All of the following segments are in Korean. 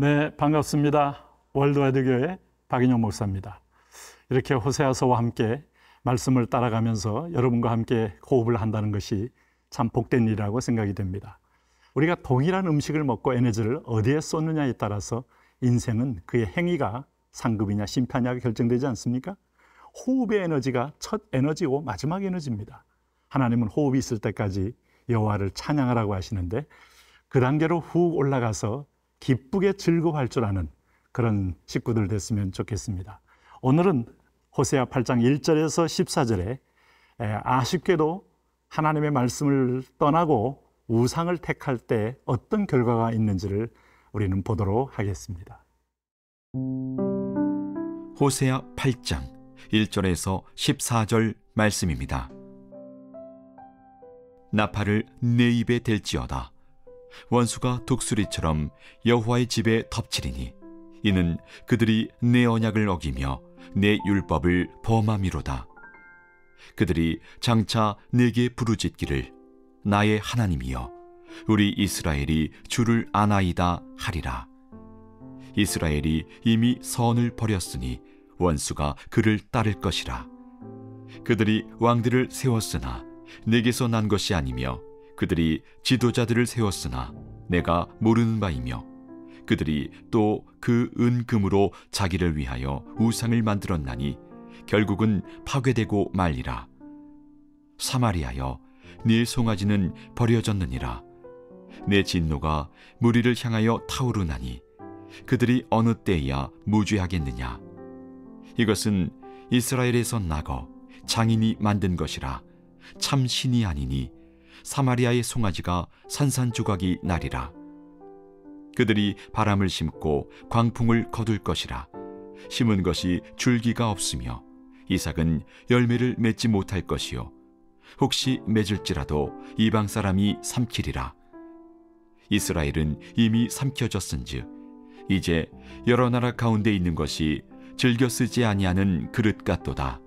네, 반갑습니다. 월드와이드 교회 박인영 목사입니다. 이렇게 호세아서와 함께 말씀을 따라가면서 여러분과 함께 호흡을 한다는 것이 참 복된 일이라고 생각이 됩니다. 우리가 동일한 음식을 먹고 에너지를 어디에 쏟느냐에 따라서 인생은 그의 행위가 상급이냐 심판이냐 결정되지 않습니까? 호흡의 에너지가 첫 에너지고 마지막 에너지입니다. 하나님은 호흡이 있을 때까지 여호와를 찬양하라고 하시는데 그 단계로 훅 올라가서 기쁘게 즐거워할 줄 아는 그런 식구들 됐으면 좋겠습니다. 오늘은 호세아 8장 1절에서 14절에 아쉽게도 하나님의 말씀을 떠나고 우상을 택할 때 어떤 결과가 있는지를 우리는 보도록 하겠습니다. 호세아 8장 1절에서 14절 말씀입니다. 나팔을 내 입에 댈지어다. 원수가 독수리처럼 여호와의 집에 덮치리니 이는 그들이 내 언약을 어기며 내 율법을 범함이로다. 그들이 장차 내게 부르짖기를 나의 하나님이여 우리 이스라엘이 주를 아나이다 하리라. 이스라엘이 이미 선을 버렸으니 원수가 그를 따를 것이라. 그들이 왕들을 세웠으나 내게서 난 것이 아니며 그들이 지도자들을 세웠으나 내가 모르는 바이며 그들이 또 그 은금으로 자기를 위하여 우상을 만들었나니 결국은 파괴되고 말리라. 사마리아여 네 송아지는 버려졌느니라. 내 진노가 무리를 향하여 타오르나니 그들이 어느 때야 무죄하겠느냐. 이것은 이스라엘에서 나거 장인이 만든 것이라. 참 신이 아니니 사마리아의 송아지가 산산조각이 나리라. 그들이 바람을 심고 광풍을 거둘 것이라. 심은 것이 줄기가 없으며 이삭은 열매를 맺지 못할 것이요 혹시 맺을지라도 이방 사람이 삼키리라. 이스라엘은 이미 삼켜졌은즉 이제 여러 나라 가운데 있는 것이 즐겨 쓰지 아니하는 그릇 같도다.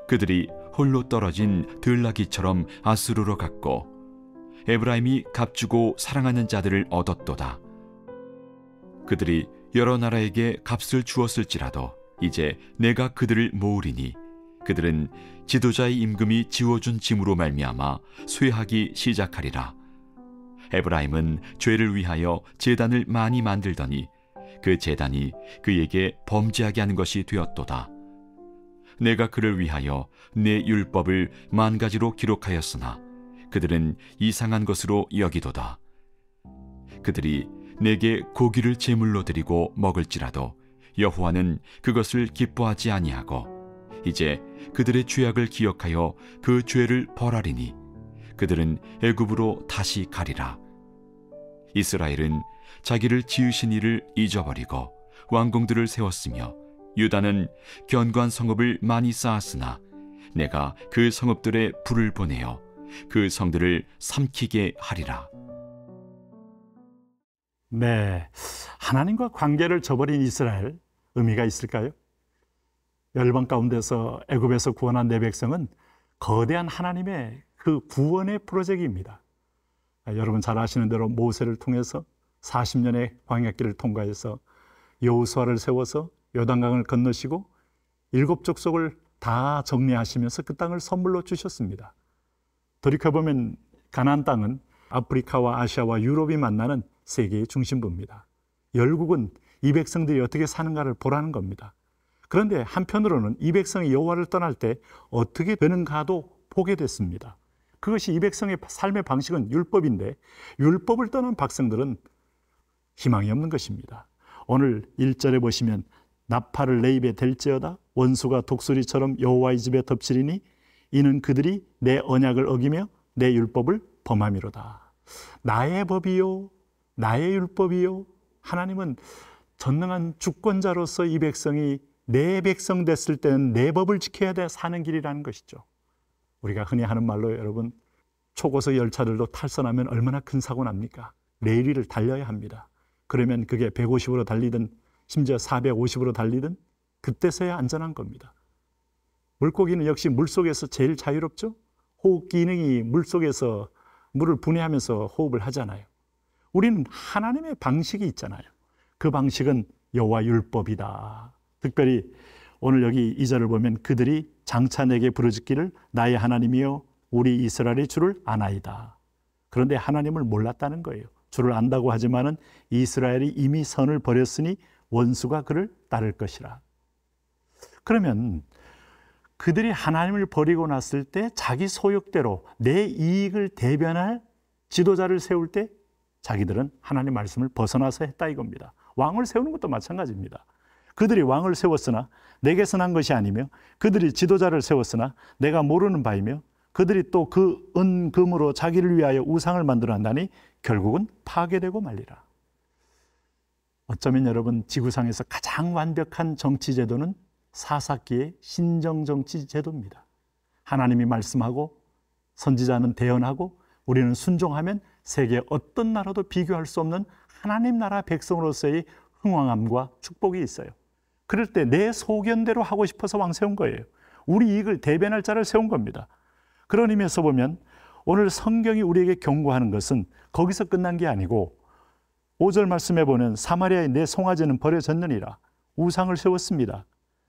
그들이 홀로 떨어진 들나귀처럼 아수르로 갔고 에브라임이 값주고 사랑하는 자들을 얻었도다. 그들이 여러 나라에게 값을 주었을지라도 이제 내가 그들을 모으리니 그들은 지도자의 임금이 지워준 짐으로 말미암아 쇠하기 시작하리라. 에브라임은 죄를 위하여 제단을 많이 만들더니 그 제단이 그에게 범죄하게 하는 것이 되었도다. 내가 그를 위하여 내 율법을 10,000가지로 기록하였으나 그들은 이상한 것으로 여기도다. 그들이 내게 고기를 제물로 드리고 먹을지라도 여호와는 그것을 기뻐하지 아니하고 이제 그들의 죄악을 기억하여 그 죄를 벌하리니 그들은 애굽으로 다시 가리라. 이스라엘은 자기를 지으신 이를 잊어버리고 왕궁들을 세웠으며 유다는 견고한 성읍을 많이 쌓았으나 내가 그 성읍들에 불을 보내어 그 성들을 삼키게 하리라. 네, 하나님과 관계를 저버린 이스라엘 의미가 있을까요? 열방 가운데서 애굽에서 구원한 내 백성은 거대한 하나님의 그 구원의 프로젝트입니다. 여러분 잘 아시는 대로 모세를 통해서 40년의 광야길을 통과해서 여호수아를 세워서 요단강을 건너시고 7 족속을 다 정리하시면서 그 땅을 선물로 주셨습니다. 돌이켜보면 가나안 땅은 아프리카와 아시아와 유럽이 만나는 세계의 중심부입니다. 열국은 이 백성들이 어떻게 사는가를 보라는 겁니다. 그런데 한편으로는 이 백성이 여호와를 떠날 때 어떻게 되는가도 보게 됐습니다. 그것이 이 백성의 삶의 방식은 율법인데 율법을 떠난 백성들은 희망이 없는 것입니다. 오늘 1절에 보시면 나팔을 내 입에 댈지어다 원수가 독수리처럼 여호와의 집에 덮치리니 이는 그들이 내 언약을 어기며 내 율법을 범함이로다. 나의 법이요 나의 율법이요. 하나님은 전능한 주권자로서 이 백성이 내 백성 됐을 때는 내 법을 지켜야 돼 사는 길이라는 것이죠. 우리가 흔히 하는 말로 여러분 초고속 열차들도 탈선하면 얼마나 큰 사고 납니까? 레일 위를 달려야 합니다. 그러면 그게 150으로 달리든 심지어 450으로 달리든 그때서야 안전한 겁니다. 물고기는 역시 물속에서 제일 자유롭죠? 호흡 기능이 물속에서 물을 분해하면서 호흡을 하잖아요. 우리는 하나님의 방식이 있잖아요. 그 방식은 여호와 율법이다. 특별히 오늘 여기 2절을 보면 그들이 장차 내게 부르짖기를 나의 하나님이여 우리 이스라엘의 주를 아나이다. 그런데 하나님을 몰랐다는 거예요. 주를 안다고 하지만은 이스라엘이 이미 선을 버렸으니 원수가 그를 따를 것이라. 그러면 그들이 하나님을 버리고 났을 때 자기 소욕대로 내 이익을 대변할 지도자를 세울 때 자기들은 하나님 말씀을 벗어나서 했다 이겁니다. 왕을 세우는 것도 마찬가지입니다. 그들이 왕을 세웠으나 내게서 난 것이 아니며 그들이 지도자를 세웠으나 내가 모르는 바이며 그들이 또 그 은금으로 자기를 위하여 우상을 만들어 한다니 결국은 파괴되고 말리라. 어쩌면 여러분 지구상에서 가장 완벽한 정치 제도는 사사기의 신정정치 제도입니다. 하나님이 말씀하고 선지자는 대언하고 우리는 순종하면 세계 어떤 나라도 비교할 수 없는 하나님 나라 백성으로서의 흥왕함과 축복이 있어요. 그럴 때 내 소견대로 하고 싶어서 왕 세운 거예요. 우리 이익을 대변할 자를 세운 겁니다. 그런 의미에서 보면 오늘 성경이 우리에게 경고하는 것은 거기서 끝난 게 아니고 5절 말씀에 보면 사마리아의 내 송아지는 버려졌느니라. 우상을 세웠습니다.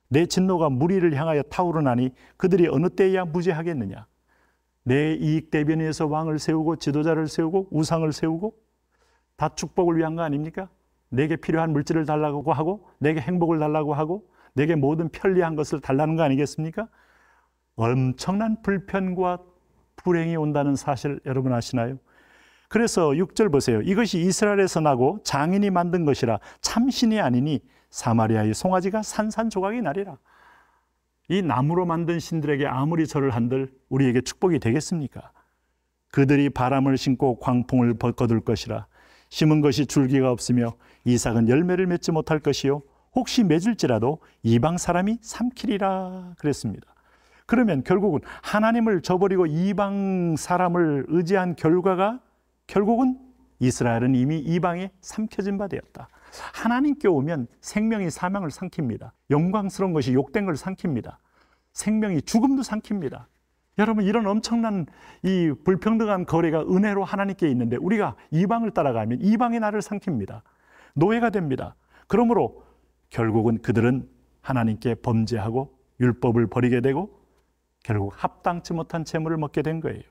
내 진노가 무리를 향하여 타오르나니 그들이 어느 때에야 무죄하겠느냐. 내 이익 대변 위해서 왕을 세우고 지도자를 세우고 우상을 세우고 다 축복을 위한 거 아닙니까? 내게 필요한 물질을 달라고 하고 내게 행복을 달라고 하고 내게 모든 편리한 것을 달라는 거 아니겠습니까? 엄청난 불편과 불행이 온다는 사실 여러분 아시나요? 그래서 6절 보세요. 이것이 이스라엘에서 나고 장인이 만든 것이라 참신이 아니니 사마리아의 송아지가 산산조각이 나리라. 이 나무로 만든 신들에게 아무리 절을 한들 우리에게 축복이 되겠습니까? 그들이 바람을 신고 광풍을 거둘 것이라. 심은 것이 줄기가 없으며 이삭은 열매를 맺지 못할 것이요 혹시 맺을지라도 이방 사람이 삼키리라 그랬습니다. 그러면 결국은 하나님을 저버리고 이방 사람을 의지한 결과가 결국은 이스라엘은 이미 이방에 삼켜진 바 되었다. 하나님께 오면 생명이 사명을 삼킵니다. 영광스러운 것이 욕된 걸 삼킵니다. 생명이 죽음도 삼킵니다. 여러분 이런 엄청난 이 불평등한 거래가 은혜로 하나님께 있는데 우리가 이방을 따라가면 이방이 나를 삼킵니다. 노예가 됩니다. 그러므로 결국은 그들은 하나님께 범죄하고 율법을 버리게 되고 결국 합당치 못한 재물을 먹게 된 거예요.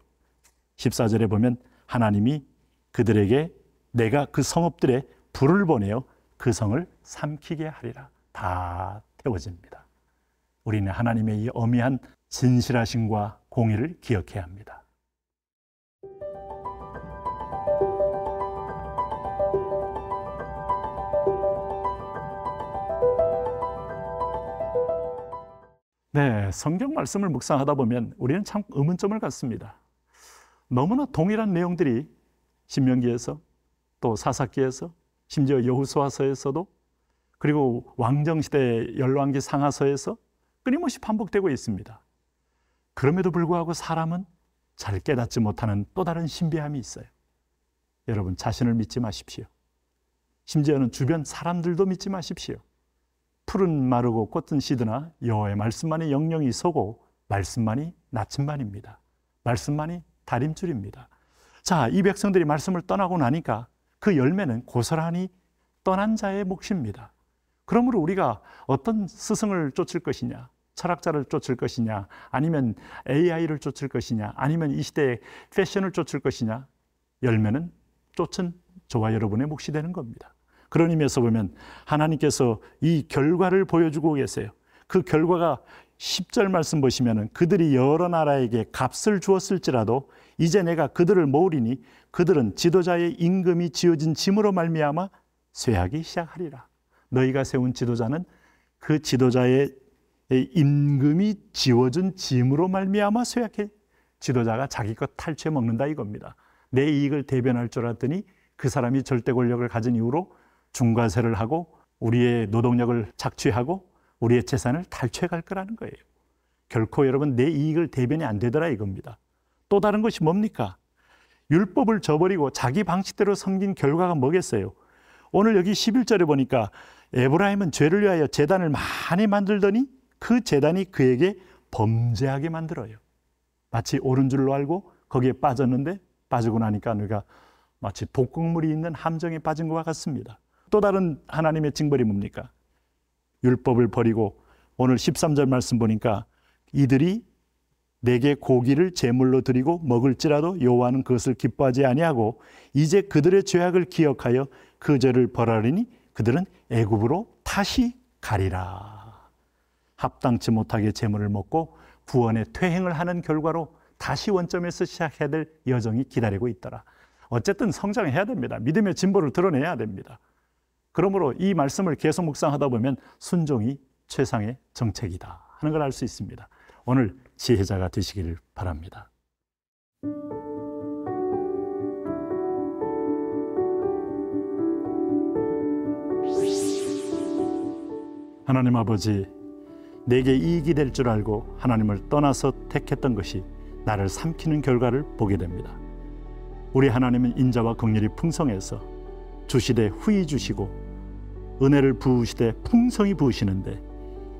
14절에 보면 하나님이 그들에게 내가 그 성읍들에 불을 보내어 그 성을 삼키게 하리라. 다 태워집니다. 우리는 하나님의 이 어미한 진실하심과 공의를 기억해야 합니다. 네, 성경 말씀을 묵상하다 보면 우리는 참 의문점을 갖습니다. 너무나 동일한 내용들이 신명기에서 또 사사기에서 심지어 여호수아서에서도 그리고 왕정시대 열왕기 상하서에서 끊임없이 반복되고 있습니다. 그럼에도 불구하고 사람은 잘 깨닫지 못하는 또 다른 신비함이 있어요. 여러분 자신을 믿지 마십시오. 심지어는 주변 사람들도 믿지 마십시오. 풀은 마르고 꽃은 시드나 여호와의 말씀만이 영영이 서고 말씀만이 나침반입니다. 말씀만이 다림줄입니다. 자, 이 백성들이 말씀을 떠나고 나니까 그 열매는 고스란히 떠난 자의 몫입니다. 그러므로 우리가 어떤 스승을 쫓을 것이냐, 철학자를 쫓을 것이냐, 아니면 AI를 쫓을 것이냐, 아니면 이 시대의 패션을 쫓을 것이냐, 열매는 쫓은 저와 여러분의 몫이 되는 겁니다. 그런 의미에서 보면 하나님께서 이 결과를 보여주고 계세요. 그 결과가 10절 말씀 보시면 그들이 여러 나라에게 값을 주었을지라도 이제 내가 그들을 모으리니 그들은 지도자의 임금이 지어진 짐으로 말미암아 쇠하기 시작하리라. 너희가 세운 지도자는 그 지도자의 임금이 지어준 짐으로 말미암아 쇠약해. 지도자가 자기 것 탈취해 먹는다 이겁니다. 내 이익을 대변할 줄 알았더니 그 사람이 절대 권력을 가진 이후로 중과세를 하고 우리의 노동력을 착취하고 우리의 재산을 탈취해 갈 거라는 거예요. 결코 여러분 내 이익을 대변이 안 되더라 이겁니다. 또 다른 것이 뭡니까? 율법을 저버리고 자기 방식대로 섬긴 결과가 뭐겠어요? 오늘 여기 11절에 보니까 에브라임은 죄를 위하여 제단을 많이 만들더니 그 제단이 그에게 범죄하게 만들어요. 마치 옳은 줄로 알고 거기에 빠졌는데 빠지고 나니까 우리가 마치 독극물이 있는 함정에 빠진 것과 같습니다. 또 다른 하나님의 징벌이 뭡니까? 율법을 버리고 오늘 13절 말씀 보니까 이들이 내게 고기를 제물로 드리고 먹을지라도 여호와는 그것을 기뻐하지 아니하고 이제 그들의 죄악을 기억하여 그 죄를 벌하리니 그들은 애굽으로 다시 가리라. 합당치 못하게 제물을 먹고 구원의 퇴행을 하는 결과로 다시 원점에서 시작해야 될 여정이 기다리고 있더라. 어쨌든 성장해야 됩니다. 믿음의 진보를 드러내야 됩니다. 그러므로 이 말씀을 계속 묵상하다 보면 순종이 최상의 정책이다 하는 걸 알 수 있습니다. 오늘 지혜자가 되시기를 바랍니다. 하나님 아버지, 내게 이익이 될 줄 알고 하나님을 떠나서 택했던 것이 나를 삼키는 결과를 보게 됩니다. 우리 하나님은 인자와 긍휼이 풍성해서 주시되 후히 주시고 은혜를 부으시되 풍성히 부으시는데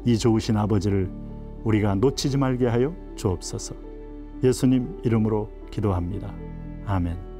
이 좋으신 아버지를 우리가 놓치지 말게 하여 주옵소서. 예수님 이름으로 기도합니다. 아멘.